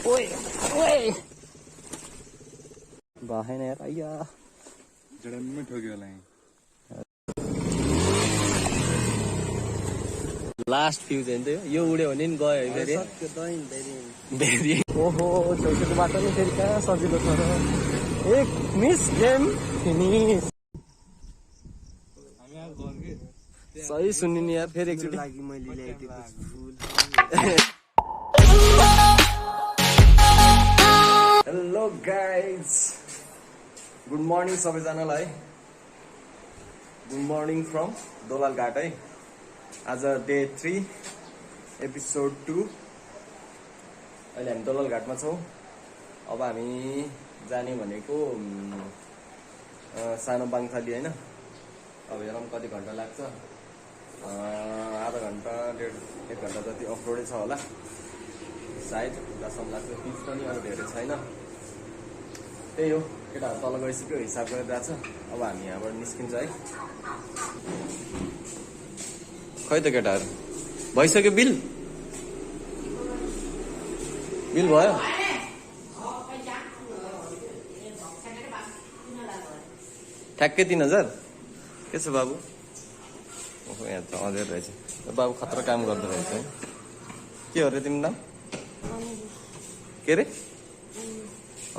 ओए ओए भएन यार आइया जडम्मै ठोक्यो होला लास्ट फ्युज होइन यो उड्यो भने नि गयो है फेरि ओहो छेउछेउको बाटो नि फेरि कहाँ सजिलो छ र एक मिस गेम फिनिस सही सुन्ने नि यार फेरि एकचोटि लागि मैले ल्याइदिएको फुल हेलो गाइज गुड मर्निङ सबैजनालाई गुड मर्निङ फ्रम दोलाल घाट है आज डे 3 एपिसोड 2 अहिले हामी दोलाल घाटमा छौँ अब हामी जाने भनेको सानो बाङथाली होइन अब हेरौँ कति घन्टा लाग्छ आधा घन्टा डेढ एक घन्टा जति अफ रोडै छ होला सायद जसम्म लाग्छ पिच पनि अरू धेरै छैन त्यही हो केटाहरू तल गइसक्यो हिसाब गरिरहेछ अब हामी यहाँबाट निस्किन्छ है खै त केटाहरू भइसक्यो बिल भयो ठ्याक्कै 3000 के छ बाबु ओहो यहाँ त अझै रहेछ बाबु खतरा काम गर्दो रहेछ है के हो रे तिम्रो नाम के रे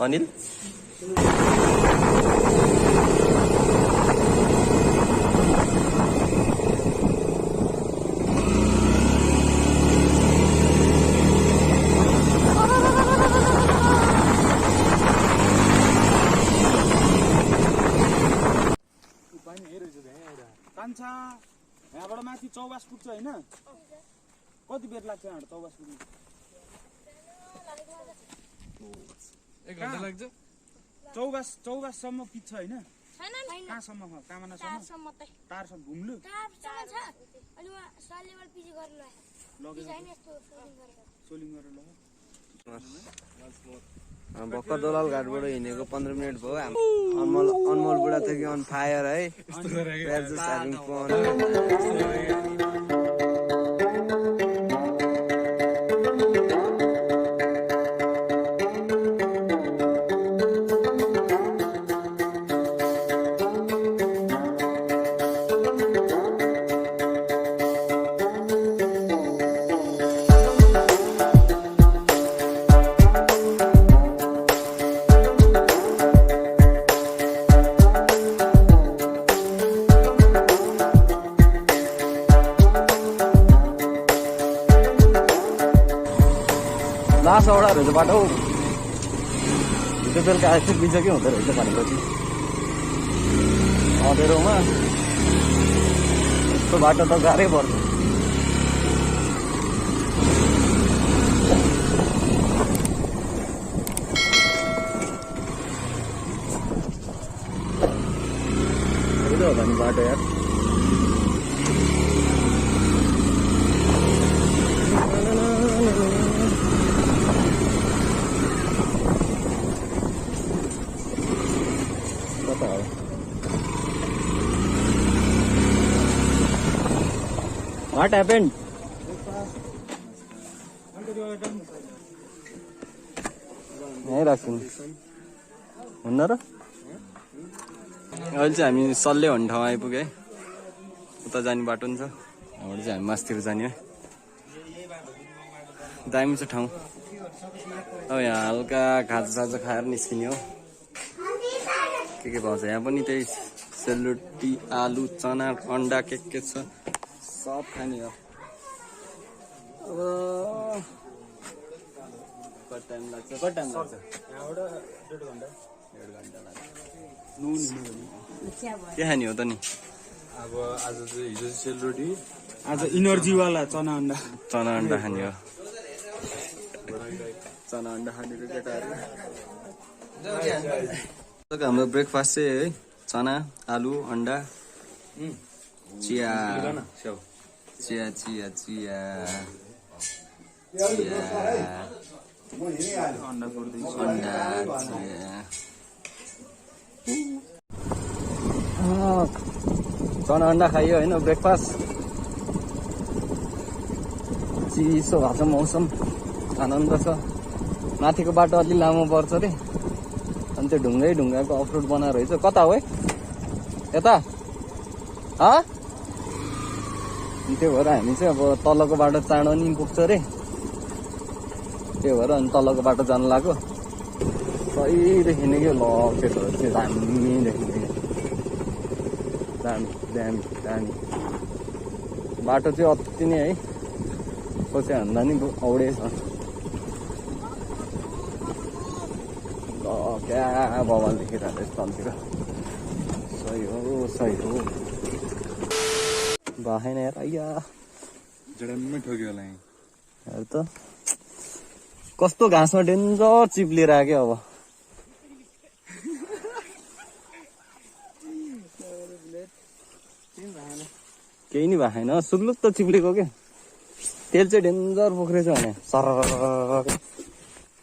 अनिल कान्छा यहाँबाट माथि चौबास पुग्छ होइन कति बेर लाग्छ यहाँबाट चौबास पुग्नु 1 घन्टा लाग्छ चौबाससम्म पिच छ होइन कहाँसम्म कामनासम्म टारसम्म घुम्लु सोलिङ गरेर भर्खर दोलाल घाटबाट हिँडेको 15 मिनट भयो अनमोल बुढा थियो कि अन फायर है लास्ट औडा रहेछ बाटो हिजो बेलुका आएपछि बिजोकै हुँदो रहेछ भनेपछि अँधेरोमा यस्तो बाटो त गाह्रै पर्छ कहिले होला नि बाटो यार What happened? यहीँ राख्छु हुन्न र अहिले चाहिँ हामी सल्ले भन्ने ठाउँ आइपुग्यो है उता जाने बाटो नि छ यहाँबाट चाहिँ हामी मासतिर जाने है दामी छ ठाउँ अब यहाँ हल्का खाजा खाएर निस्किने हो के पाउँछ यहाँ पनि त्यही सेलरोटी आलु चना अन्डा के छ सब खाने हो अब कति टाइम लाग्छ यहाँबाट 1.5 घन्टा लाग्छ नुन के खाने हो त नि अब आज चाहिँ हिजो सेलरोटी आज इनर्जीवाला चना अन्डा खाने हो चना अन्डा खाने केटाहरू हाम्रो ब्रेकफास्ट चाहिँ है चना आलु अन्डा चिया चिया चिया चिया अन्डा चना अन्डा खाइयो होइन ब्रेकफास्ट चिसो भएको छ मौसम आनन्द छ माथिको बाटो अलि लामो पर्छ अरे अनि त्यो ढुङ्गाको अफरोड बनाएर रहेछ कता हो है यता त्यो भएर हामी चाहिँ अब तलको बाटो चाँडो नि पुग्छ अरे त्यो भएर अनि तलको बाटो जानु लाग्यो सही देखिने क्या ल केटहरू चाहिँ दामी देखिने दामी दामी दामी बाटो चाहिँ अति नै है पछि भन्दा नि औडे छ क्या बवाल देखिरहेको छ तलतिर सही हो बाहेन यार अय्या जडम्मै ठोक्यो होला यहीँ हेर त कस्तो घाँसमा डेन्जर चिप्लिएर आयो क्या अब केही नि भएन सुग्लुक त चिप्लेको क्या तेल चाहिँ डेन्जर पोख्रेछ भने सर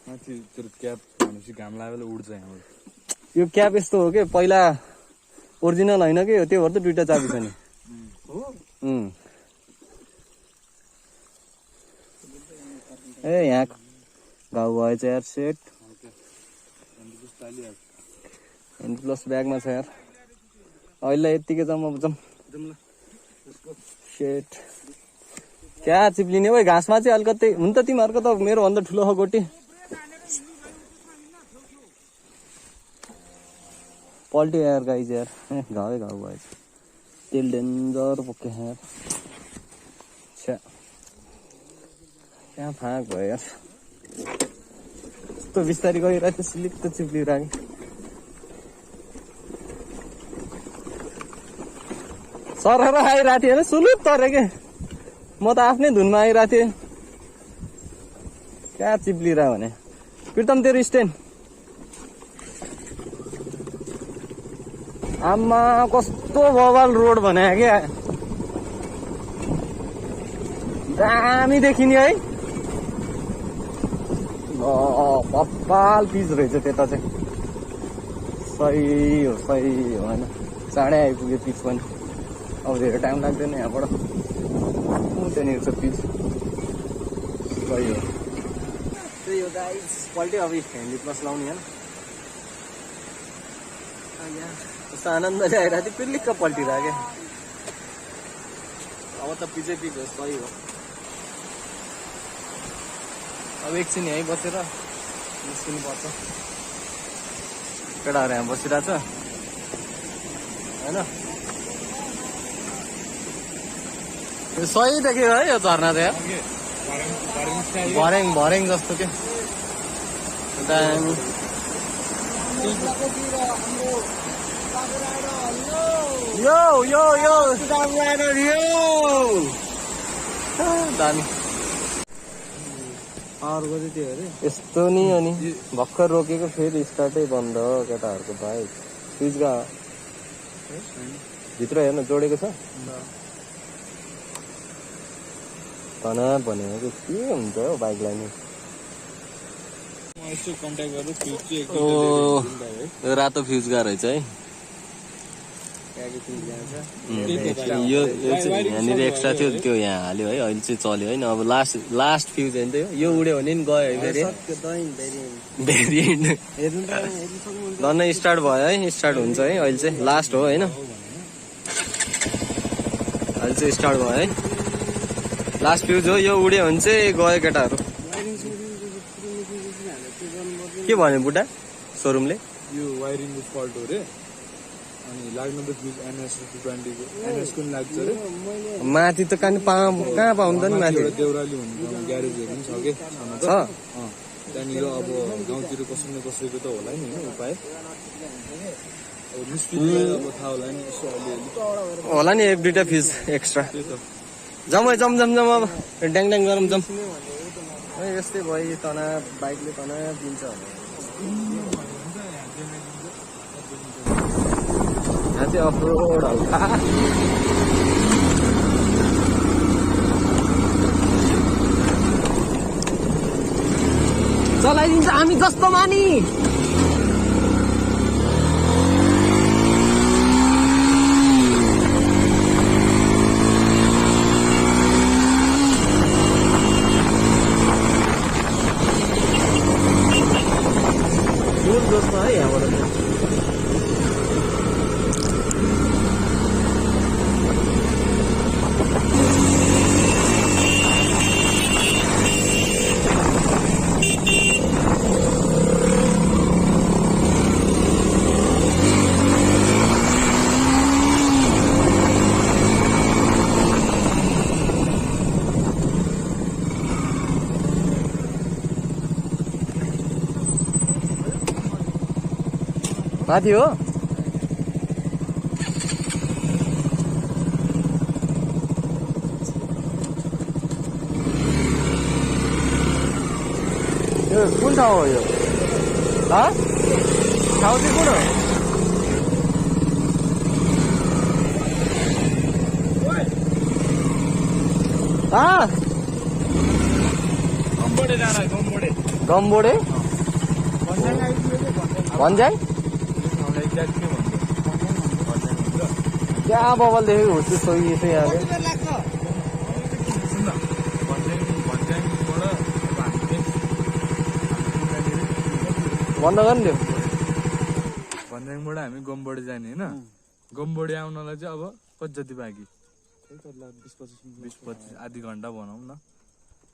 माथि त्यो क्याप भनेपछि घाम लागेर उड्छ यहाँबाट यो क्याप यस्तो हो कि पहिला ओरिजिनल होइन कि त्यो भएर त दुइटा चाबी छ नि ए यहाँ घाउ भएछ यार सेट एन्ड प्लस ब्यागमा छ यार अहिले यत्तिकै जाउँ अब जाउँ सेट क्या चिप्लिने हो घाँसमा चाहिँ अलिकति हुन त तिमीहरूको त मेरो भन्दा ठुलो हो गोटी पल्ट्यो यार गाइज यार घाउ भएछ तेल डेन्जर पोक्यो यार छ्या क्या फाँक भयो यार यस्तो बिस्तारै गइरहेको थियो सिलिक त चिप्लिरहेको सरेर आइरहेको थिएँ होइन सुलुप तरे के म त आफ्नै धुनमा आइरहेको थिएँ क्या चिप्लिरह भने प्रितम तेरो स्ट्यान्ड आमा कस्तो बवाल रोड भने क्या दामी देखिने है कपाल पिच रहेछ त्यता चाहिँ सही हो होइन चाँडै आइपुग्यो पिच पनि अब धेरै टाइम लाग्दैन यहाँबाट त्यहाँनिर छ पिच सही हो त्यही हो गाइस पल्ट्यो अब ह्यान्डी प्लस लाउने होइन कस्तो आनन्दले आइरहेको थियो पिर्लिक्क पल्टिरहेको क्या अब त पिचै पिच हो सही हो अब एकछिन यहीँ बसेर निस्किनु पर्छ केटाहरू यहाँ बसिरहेको छ होइन सही देख्यो है यो झर्ना चाहिँ भरेङ जस्तो के दामी यो दामी यस्तो नि अनि भर्खर रोकेको फेरि स्टार्टै बन्द हो केटाहरूको बाइक स्विचका भित्र हेर्न जोडेको छ तनाव भनेको के हुन्छ हौ बाइकलाई नि यो रातो फ्युजका रहेछ है यो चाहिँ यहाँनिर एक्स्ट्रा थियो त्यो यहाँ हाल्यो है अहिले चाहिँ चल्यो होइन अब लास्ट फ्युज होइन यो उड्यो भने नि गयो है फेरि भेरिएन्ट झन् स्टार्ट भयो है स्टार्ट हुन्छ है अहिले चाहिँ लास्ट हो होइन अहिले चाहिँ स्टार्ट भयो है लास्ट फ्युज हो यो उड्यो भने चाहिँ गयो केटाहरू के भन्यो बुढा सोरुमले यो वायरिङको फल्ट हो रे अनि लाग्नु त फ्युज NS20 को NS को लाग्छ रे माथि त कहाँ पाउँछ नि माथि देउराली हुनु ग्यारेजहरु पनि छ के छ त्यहाँनिर अब गाउँतिर कसै न कसैको त होला नि हैन उपाय अब मिस्त्रीलाई अब थाहा होला नि यसो अलिअलि होला नि एक दुईटा फ्युज एक्स्ट्रा जम अब ड्याङ गरौँ जम यस्तै भयो तनाव बाइकले तनाव दिन्छ यहाँ चाहिँ अफरोड हल्का चलाइदिन्छ हामी जस्तो मानी सजिलो छ है यहाँबाट चाहिँ। माथि हो यो कुन ठाउँ हो यो? ठाउँ चाहिँ कुन हो? गम्बोडे भन्ज्याङ क्या बबल देखेको हो त्यस्तो यसो यहाँ बन्द गर्नु भन्ज्याङबाट हामी गम्बोडे जाने होइन। गम्बोडे आउनलाई चाहिँ अब कति जति बाँकी? 20-25 आधी घन्टा भनौँ न।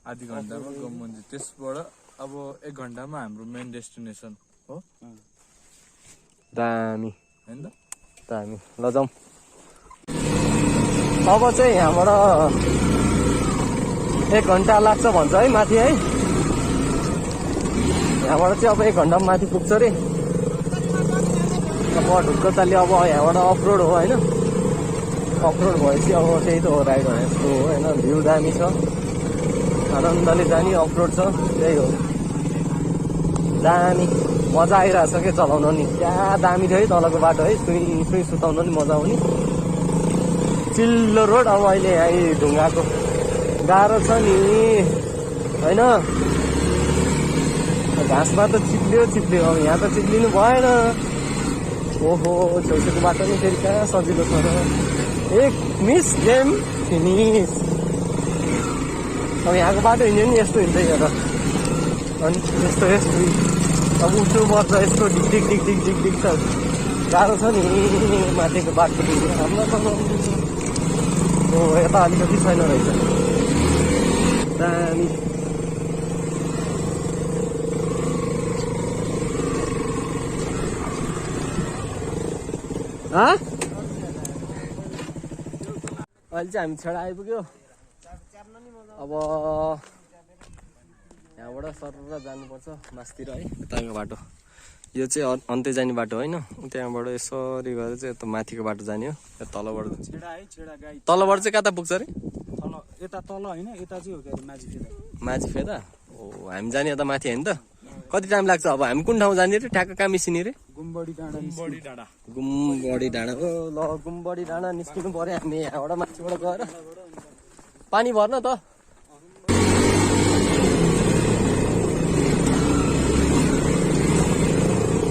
आधी घन्टामा गम्बोडे, त्यसबाट अब 1 घन्टामा हाम्रो मेन डेस्टिनेसन हो। दामी होइन त? दामी ल जाउँ। अब चाहिँ यहाँबाट 1 घन्टा लाग्छ भन्छ है माथि है। यहाँबाट चाहिँ अब 1 घन्टामा माथि पुग्छ अरे। अब ढुक्क चाल्यो अब यहाँबाट अफरोड हो होइन। अफरोड भएपछि अब त्यही त हो राइड भने जस्तो हो होइन। भ्यू दामी छ, आनन्दले जाने अफरोड छ, त्यही हो। दामी मजा आइरहेछ क्या चलाउन नि। क्या दामी थियो है तलको बाटो है। सुई सुताउन नि मजा आउने चिल्लो रोड। अब अहिले यहाँ ढुङ्गाको गाह्रो छ नि होइन। घाँसमा त चिप्लियो। अब यहाँ त चिप्लिनु भएन। ओहो छेउछेउको बाटो नि फेरि कहाँ सजिलो छ र। एक मिस गेम फिनिस। अब यहाँको बाटो हिँड्यो नि यस्तो हिँड्दै हेर। अनि यस्तो अब उठ्नु पर्छ यस्तो ढिक छ। गाह्रो छ नि माथिको बाटो हाम्रो। ओ यता अलिकति छैन रहेछ। दामी अहिले चाहिँ हामी छेडा आइपुग्यो। अब यहाँबाट सर जानुपर्छ मासतिर है यताको बाटो। यो चाहिँ अन्त्य जाने बाटो होइन। त्यहाँबाट यसरी गरेर चाहिँ यता माथिको बाटो जाने हो। तलबाट तलबाट चाहिँ कता पुग्छ अरे? यता तल होइन, यता चाहिँ हो के अरे माझी फेदा। ओ हामी जाने यता माथि होइन त? कति टाइम लाग्छ? अब हामी कुन ठाउँ जाने रे? ठ्याक्क कहाँ मिसिने रे? गुम्बडी डाँडा। हो ल गुम्बडी डाँडा निस्किनु पर्यो हामी यहाँबाट माथिबाट गएर। पानी भर्न त।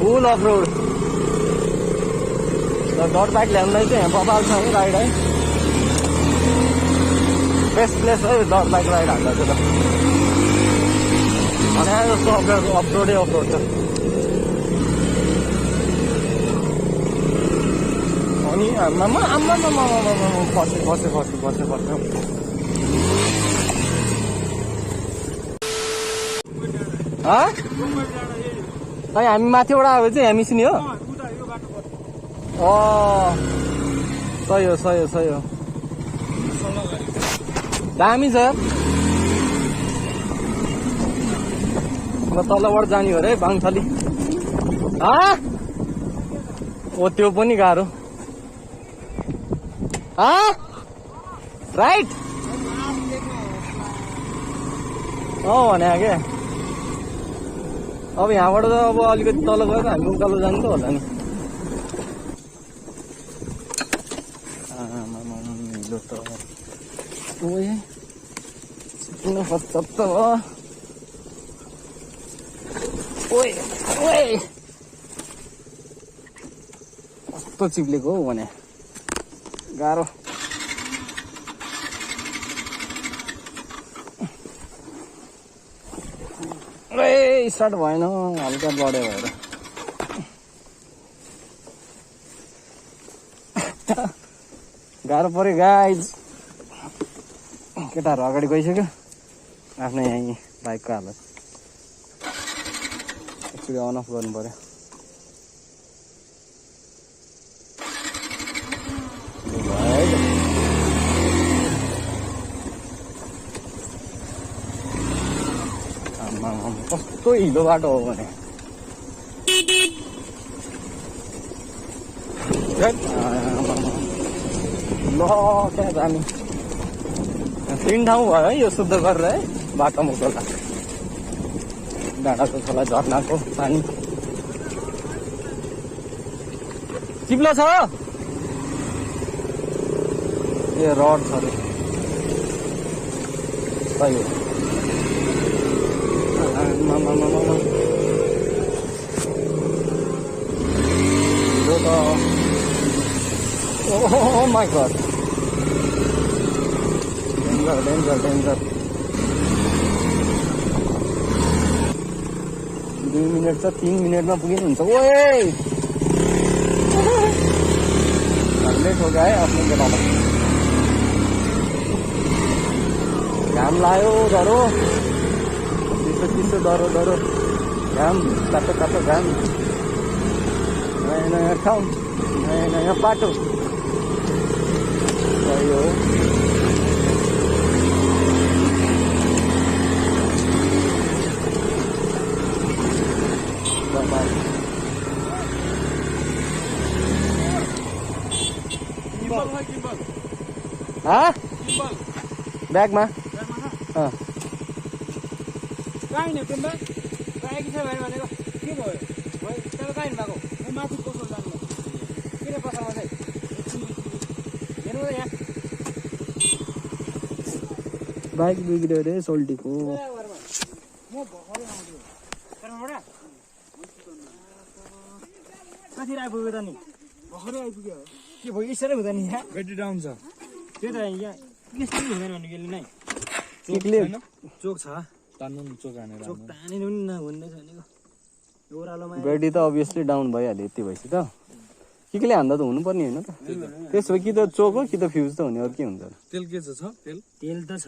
फुल अफ रोड। डट बाइक ल्याउनलाई चाहिँ यहाँ बबाल छ है राइड है। बेस्ट प्लेस है डट बाइक राइड हाल्दा चाहिँ त। भने जस्तो अफरोडै अफरोड छ। अनि आम्मामा बसे खै हामी माथिबाट आयो चाहिँ हामी सिनी हो। सही हो। दामी छ। म तलबाट जाने हो रे बाङथली। ओ त्यो पनि गाह्रो। राइट भने क्या। अब यहाँबाट त अब अलिकति तल गएर हामी उकालो जानु त होला नि। हिलो त चिप्नु खोज्छ त कस्तो चिप्लेको हो भने गाह्रो। स्टार्ट भएन हल्का बढ्यो भएर। गाह्रो पऱ्यो गाइज। केटाहरू अगाडि गइसक्यो। आफ्नो यहाँ बाइकको हालत एकचोटि अन अफ गर्नु पऱ्यो। कस्तो हिलो बाटो हो भने ल क्या जाने 3 ठाउँ भयो है यो शुद्ध गरेर है बाटोमा खोला डाँडाको खोला झर्नाको पानी चिप्लो छ ए रड छ अरे सही हो Oh my god. Danger. 2 minute छ 3 मिनटमा पुगिनु हुन्छ ओए लेट हो गयो आफ्नो बेलामा घाम लायो डरो चिसो डरो घाम तातो घाम नयाँ ठाउँ नयाँ बाटो सही हो ब्यागमा कहाँ हिँड्यो पेम्बा आएकी छ भाइ भनेको के भयो तपाईँ कहाँ हिँड्नु भएको म माथि पसल जानु किन पसलमा चाहिँ हेर्नु त यहाँ बाइक बिग्रियो अरे सोल्टीको म भर्खरै आउँछु काठमाडौँबाट कति आइपुग्यो त नि भर्खरै आइपुग्यो के भयो यसरी हुँदैन यहाँ ब्याट्री डाउन छ त्यो त यहाँ यस्तो हुँदैन भने गेली नै चोक छ तान्नु नि चोक हानेर चोक तानेर पनि नहुँदैछ भनेको ओह्रालोमा ब्याट्री त अभियसली डाउन भइहाल्यो यति भएपछि त केले हान्दा त हुनुपर्ने होइन त त्यसो भए कि त चोक हो कि त फ्युज त हुने अरू के हुन्छ तेल के छ तेल त छ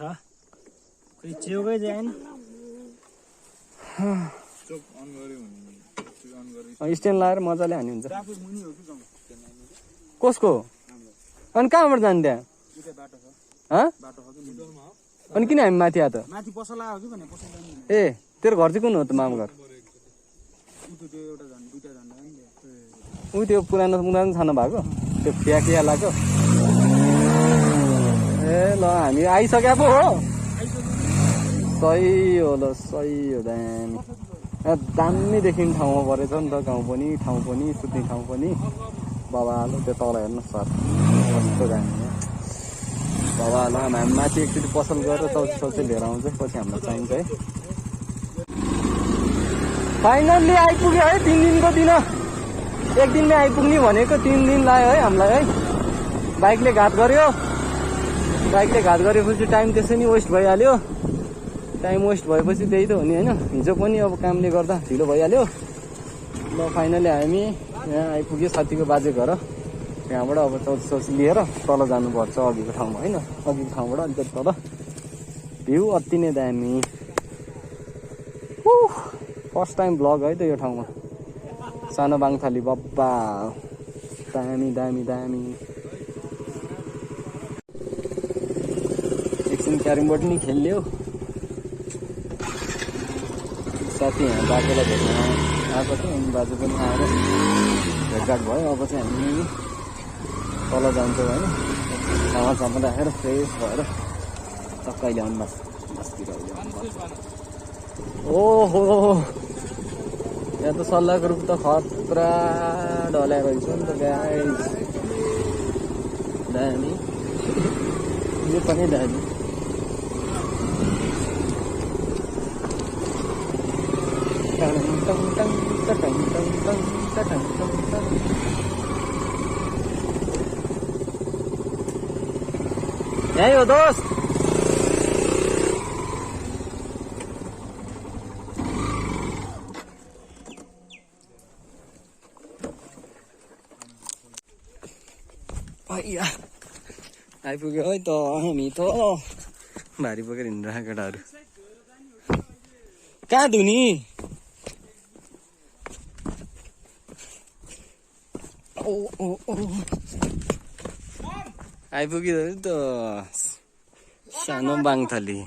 खोइ चेउकै जाएन चोक अन गर्यो भने स्ट्यान्ड लाएर मजाले हान्यो हुन्छ कसको अनि कहाँबाट जाने त्यहाँ अनि किन हामी माथि आयो त माथि पसल आयो कि भने पसल जानु ए तेरो घर चाहिँ कुन हो त मामा घर त्यो एउटा झन् दुईटा झन् ऊ त्यो पुरानो छानो भएको त्यो फ्याकिया लाग्यो ए ल हामी आइसक्या पो हो सही हो ल सही हो दामी दामी देखिने ठाउँमा परेछ नि त गाउँ पनि ठाउँ पनि सुत्ने ठाउँ पनि बाबा आलो त्यो तल हेर्नु सर कस्तो दामी बाबा आलो हामी माथि एकचोटि पसल गरेर चौची लिएर आउँछ पछि हामीलाई चाहिन्छ है फाइनल्ली आइपुग्यो है 3 दिनको दिन एक दिनले आइपुग्ने भनेको 3 दिन लाग्यो है हामीलाई है बाइकले घात गरेपछि टाइम त्यसै नि वेस्ट भइहाल्यो टाइम वेस्ट भएपछि त्यही त हो नि होइन हिजो पनि अब कामले गर्दा ढिलो भइहाल्यो ल फाइनली हामी यहाँ आइपुग्यो साथीको बाजे घर त्यहाँबाट अब चौची लिएर तल जानुपर्छ अघिको ठाउँमा होइन अघिको ठाउँबाट अलिकति तल भ्यू अति नै दामी फर्स्ट टाइम भ्लग है त यो ठाउँमा सानो बाङथाली बब्बा दामी एकछिन क्यारम बोर्ड नि खेल्यो साथी यहाँ बाजेलाई भेट्न आएको थियो अनि बाजे पनि आएर भेटघाट भयो अब चाहिँ हामी तल जान्छौँ होइन चामल राखेर फ्रेस भएर टक्क अहिले आउनु बसतिर ओहो यहाँ त सल्लाहको रूप त खतरा ढल्या रहेछ नि त गाइस दामी यो पनि दामी यही हो दोस्त आइपुग्यो है त हामी त भारी बोकेर हिँडिरहेको केटाहरू कहाँ धुनी आइपुग्यो है त सानो बाङथली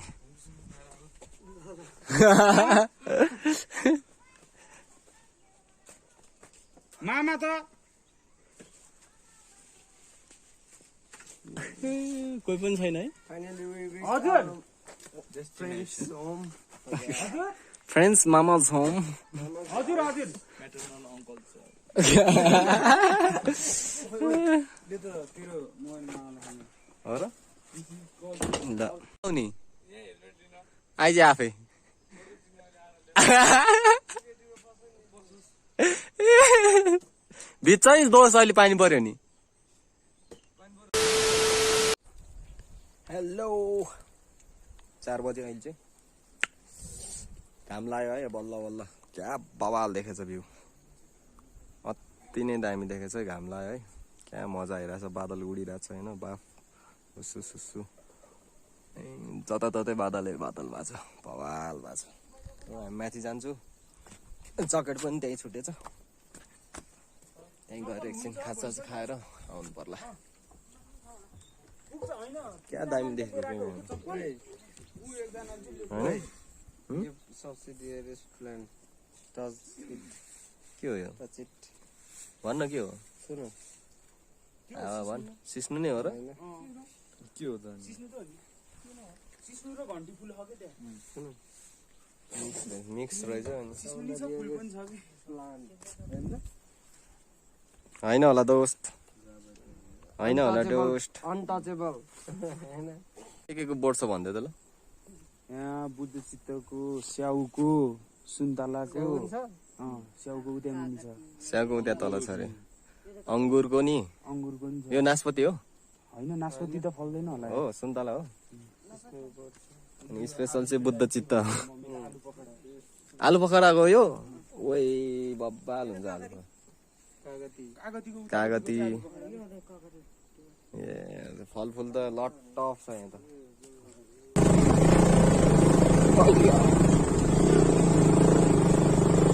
मामा त कोही पनि छैन है हजुर फ्रेन्ड्स मामाज होम हजुर हजुर हो र ल नि आइज आफै भित्र चाहिँ दोष अहिले पानी पर्यो नि हेलो 4 बजे अहिले चाहिँ घाम लाग्यो है बल्ल बल्ल क्या बवाल देखेछ भ्यू अति नै दामी देखेछ घाम लाग्यो है क्या मजा आइरहेछ बादल उडिरहेछ होइन बाफ सुसु सुसु जताततै बादल भएको छ बवाल भएको छ हामी माथि जान्छु जकेट पनि त्यही छुटेछ त्यहीँ गएर एकछिन खाजा खाएर आउनु पर्ला क्या दामी देखेको के हो यो भन्न के हो भन् सिस्नु नै हो र के हो त सिस्नु र घन्टी फुल हो के त्यहाँ मिक्स रहेछ सिस्नु छ फुल पनि छ कि होइन होला दोस्त होइन होला दोस्त अनटचेबल के को बोर्ड छ भन्दै त ल यहाँ बुद्ध चित्तको स्याउको सुन्तलाको स्याउको उता मुनि छ स्याउको त्यहाँ तल छ अरे अङ्गुरको नि अङ्गुरको नि छ यो नासपति हो होइन नासपति त फल्दैन होला हो सुन्तला हो अनि स्पेसल चाहिँ बुद्ध चित्त आलु पखराको यो ओइ बब्बाल हुन्छ आलु कागती ए फलफुल त लट अफ छ यहाँ त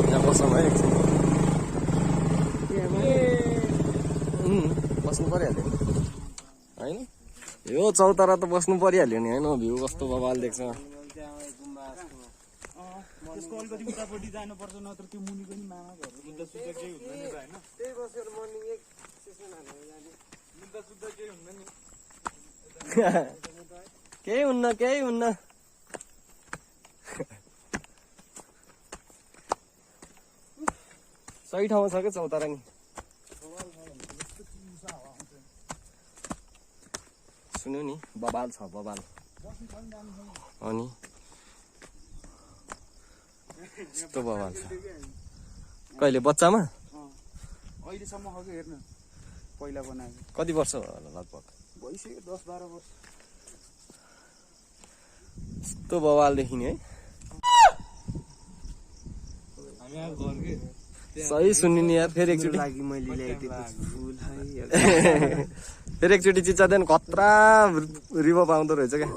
यहाँ बसौँ है एकछिन बस्नु परिहाल्यो नि होइन यो चौतारा त बस्नु परिहाल्यो नि होइन भ्यू कस्तो बवाल देख्छ त्यसको अलिकति उतापट्टि जानुपर्छ नत्र त्यो मुनिको नि मामा घर बुद्ध सुद्ध केही हुँदैन होइन त्यही बसेर मर्निङ एक सेसन हालेर जाने बुद्ध सुद्ध केही हुँदैन केही हुन्न केही हुन्न सही ठाउँमा छ क्या चौतारा नि सुन्यो नि बबाल छ बबाल अनि यस्तो बबाल छ कहिले बच्चामा अहिलेसम्म हो कि हेर्नु पहिला बनाएको कति वर्ष होला लगभग भइसक्यो 10-12 वर्ष यस्तो बवाल देखिने है हामी अब घर के सही सुनिने यार फेरि एकचोटि लागि मैले ल्याइदिएको फुल फेरि एकचोटि चिच्चादैन खतरा रिभो पाउँदो रहेछ क्या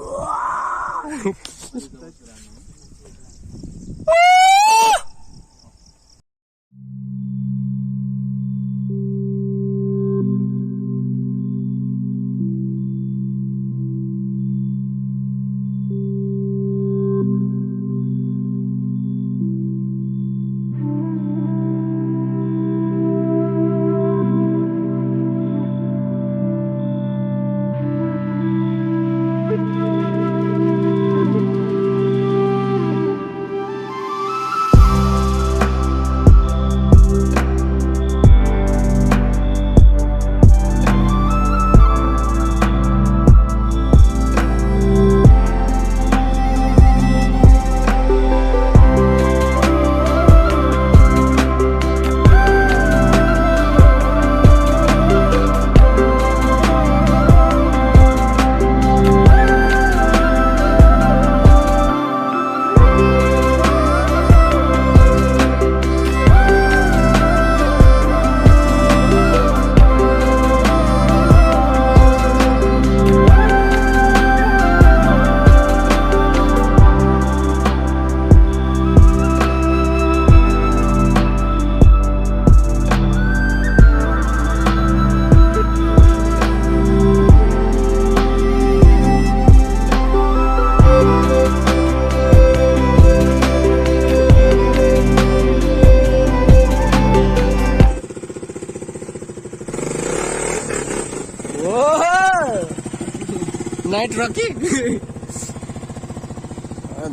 नाइट रकी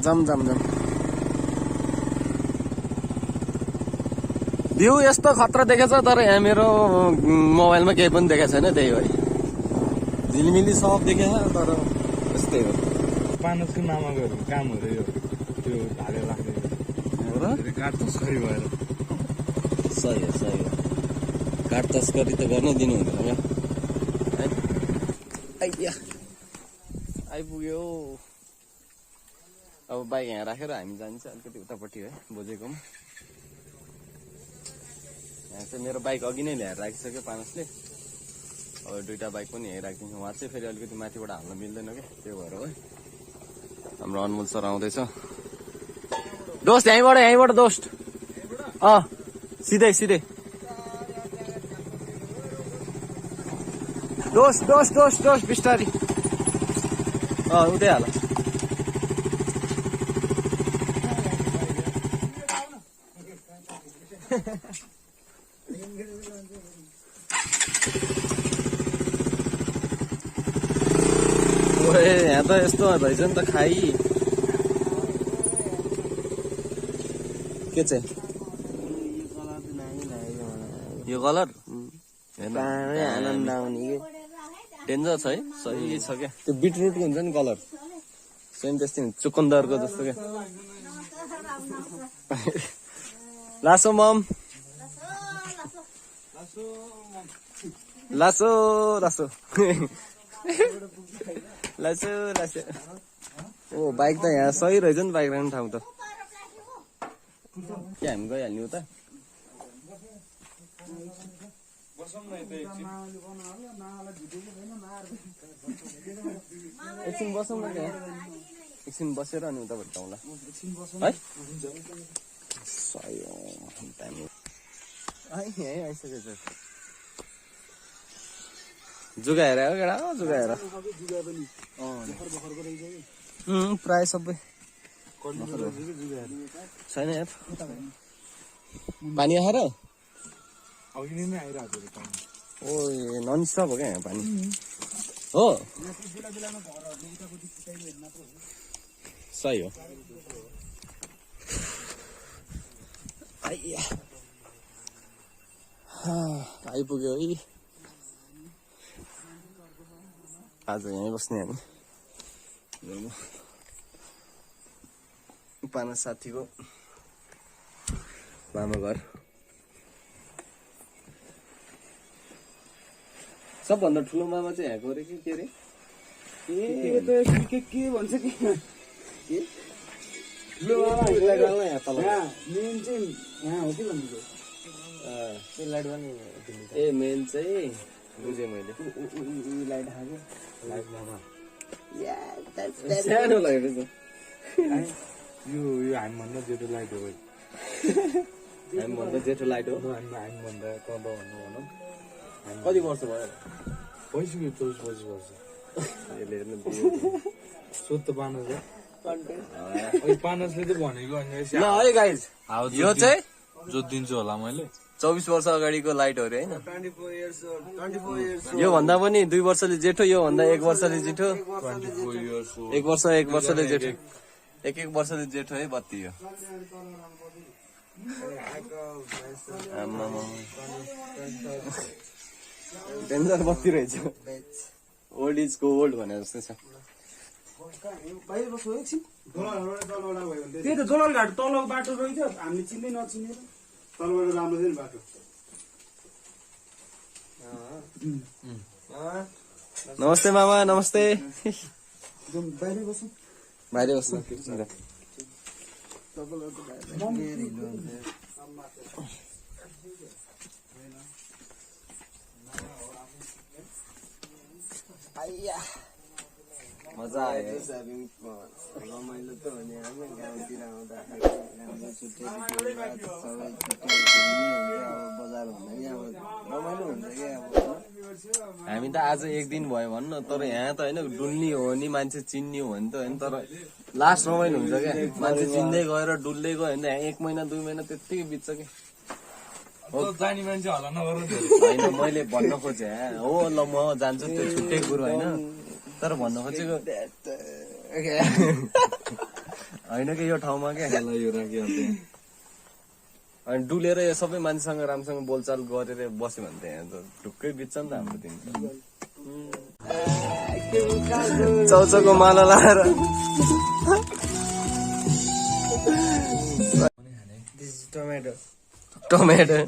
जम जम जम भ्यू यस्तो खतरा देखेछ तर यहाँ मेरो मोबाइलमा केही पनि देखेको छैन त्यही हो झिलिमिली सब देखेछ तर यस्तै हो पानसको मामाको कामहरू यो त्यो ढालेर राख्ने हो र काठ तस्करी भएर सही हो काठ तस्करी त गर्नै दिनु हुँदैन क्या है आइया आइपुग्यो अब बाइक यहाँ राखेर हामी जान्छ अलिकति उतापट्टि है बोजेको यहाँ चाहिँ मेरो बाइक अघि नै ल्याएर राखिसक्यो पानसले अब दुईटा बाइक पनि यहीँ राखिदिन्छ उहाँ चाहिँ फेरि अलिकति माथिबाट हाल्न मिल्दैन क्या त्यो भएर है हाम्रो अनमोल सर आउँदैछ दोस्त यहीँबाट दोस्त सिधै सिधै दोस्त बिस्तारी उतै हाल यहाँ त यस्तो रहेछ नि त खाइ के चाहिँ यो कलर आनन्द आउने डेन्जर छ है सही छ क्या त्यो बिटरुटको हुन्छ नि कलर सेम त्यस्तै चुकन्दरको जस्तो क्या लासो मम लासो ओ बाइक त यहाँ सही रहेछ नि बाइक राख्ने ठाउँ त के हामी गइहाल्ने उता एकछिन बसौँ न त्यहाँ एकछिन बसेर अनि उताबाट जाउँला है सही हो यहीँ आइसकेछ जुगाएर हो केटा जुगाएर प्राय सबै छैन यार पानी आएर ओ नन स्टप हो क्या यहाँ पानी हो सही हो आइपुग्यो है आज यहीँ बस्ने हामी पानस साथीको मामा घर सबभन्दा ठुलो मामा चाहिँ यहाँको अरे के अरे के भन्छ कि ठुलो मामा यहाँ तल मेन चाहिँ यहाँ हो कि भन्नु ए मेन चाहिँ बुझेँ मैले लाइट खाएको लाइट मामा सानो लागेको यो हामीभन्दा जेठो लाइट हो हामीभन्दा जेठो लाइट हो हामीभन्दा तल भन्नु भनौँ कति वर्ष भयो भइसक्यो 24-25 वर्ष यसले हेर्नु सोध त पानसले पानसले त भनेको ल है गाइज यो चाहिँ जोतिदिन्छु होला मैले 24 वर्ष अगाडिको लाइट हो अरे होइन यो भन्दा पनि 2 वर्षले जेठो यो भन्दा 1 वर्षले जेठो 24 years old 1 वर्षले जेठो एक वर्षले जेठो है बत्ती यो डेन्जर बत्ती रहेछ ओल्ड इज गो ओल्ड भने जस्तै छ त्यही त जोलाल घाट तलको बाटो रहेछ हामीले चिन्दै नचिनेर तलबाट राम्रो थियो नि बाटो नमस्ते मामा नमस्ते बाहिर बसौँ बाहिर बस्नु मजा आयो रमाइलो त हो नि हामी गाउँतिर आउँदा बजार भन्दा नि अब रमाइलो हुन्छ क्या अब हामी त आज एक दिन भयो भन्न तर यहाँ त होइन डुल्ने हो नि मान्छे चिन्ने हो भने त होइन तर लास्ट रमाइलो हुन्छ क्या मान्छे चिन्दै गएर डुल्दै गयो भने यहाँ 1 महिना 2 महिना त्यत्तिकै बित्छ क्या जाने मान्छे होला नगर होइन मैले भन्न खोजेँ हो ल म जान्छु त्यो छुट्टै कुरो होइन तर भन्नु खोजेको होइन कि यो ठाउँमा क्या यो राखिहाल्थेँ अनि डुलेर यो सबै मान्छेसँग राम्रोसँग बोलचाल गरेर बस्यो भने त यहाँ त ढुक्कै बित्छ नि त हाम्रो दिन चौचौको माला लाएर tomato tomato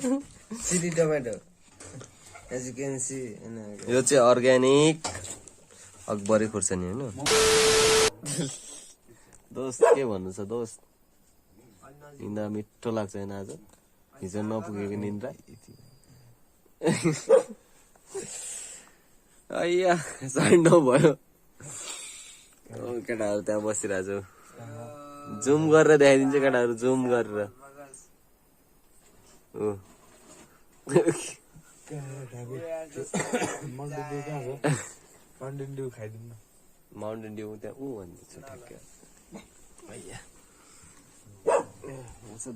chilli tomato as you can see यो चाहिँ अर्ग्यानिक अकबरी खुर्सानी होइन दोस्त के भन्नु छ दोस्त निन्द्रा मिठो लाग्छ होइन आज हिजो नपुगेको निन्द्रा अಯ್या साढे 9 भयो केटाहरू त्यहाँ बसिरहेको छु जुम गरेर देखाइदिन्छ केटाहरू जुम गरेर माउन्टेन ड्यू खाइदिनु माउन्टेन ड्यू त्यहाँ भनिदिन्छ ठ्याक्कै अಯ್या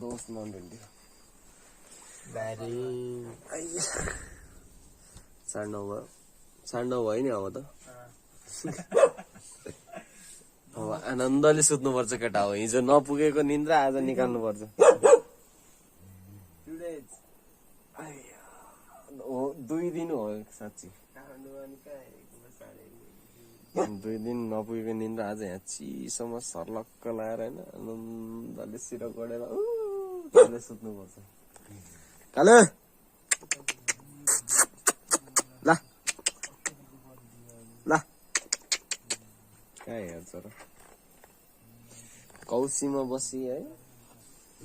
दोस्त माउन्टेन ड्यू साढे 9 भयो साढे 9 भयो नि अब त अब आनन्दले सुत्नुपर्छ केटा हो हिजो नपुगेको निन्द्रा आज निकाल्नुपर्छ 2 दिन हो साँच्ची 2 दिन नपुगेको निन्द्रा आज यहाँ चिसोमा सर्लक्क लाएर होइन आनन्दले सिर गढेर सुत्नुपर्छ काले ल ल कहाँ हेर्छ र कौशीमा बसी है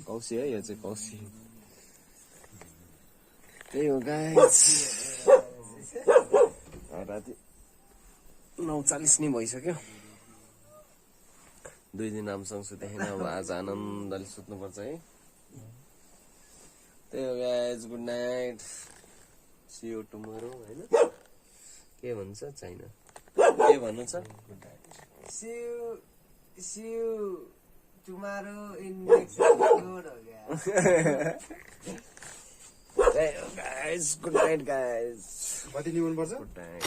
कौशी है यो चाहिँ कौशी त्यही हो गाइस राति 9:40 नि भइसक्यो 2 दिन राम्रोसँग सुतेन अब आज आनन्दले सुत्नुपर्छ है त्यही हो guys good night see you tomorrow हैन के भन्छ छैन के भन्नु छ see you tomorrow in next episode हो गया Hey guys, good night guys. कति निमन पर्छ Good night.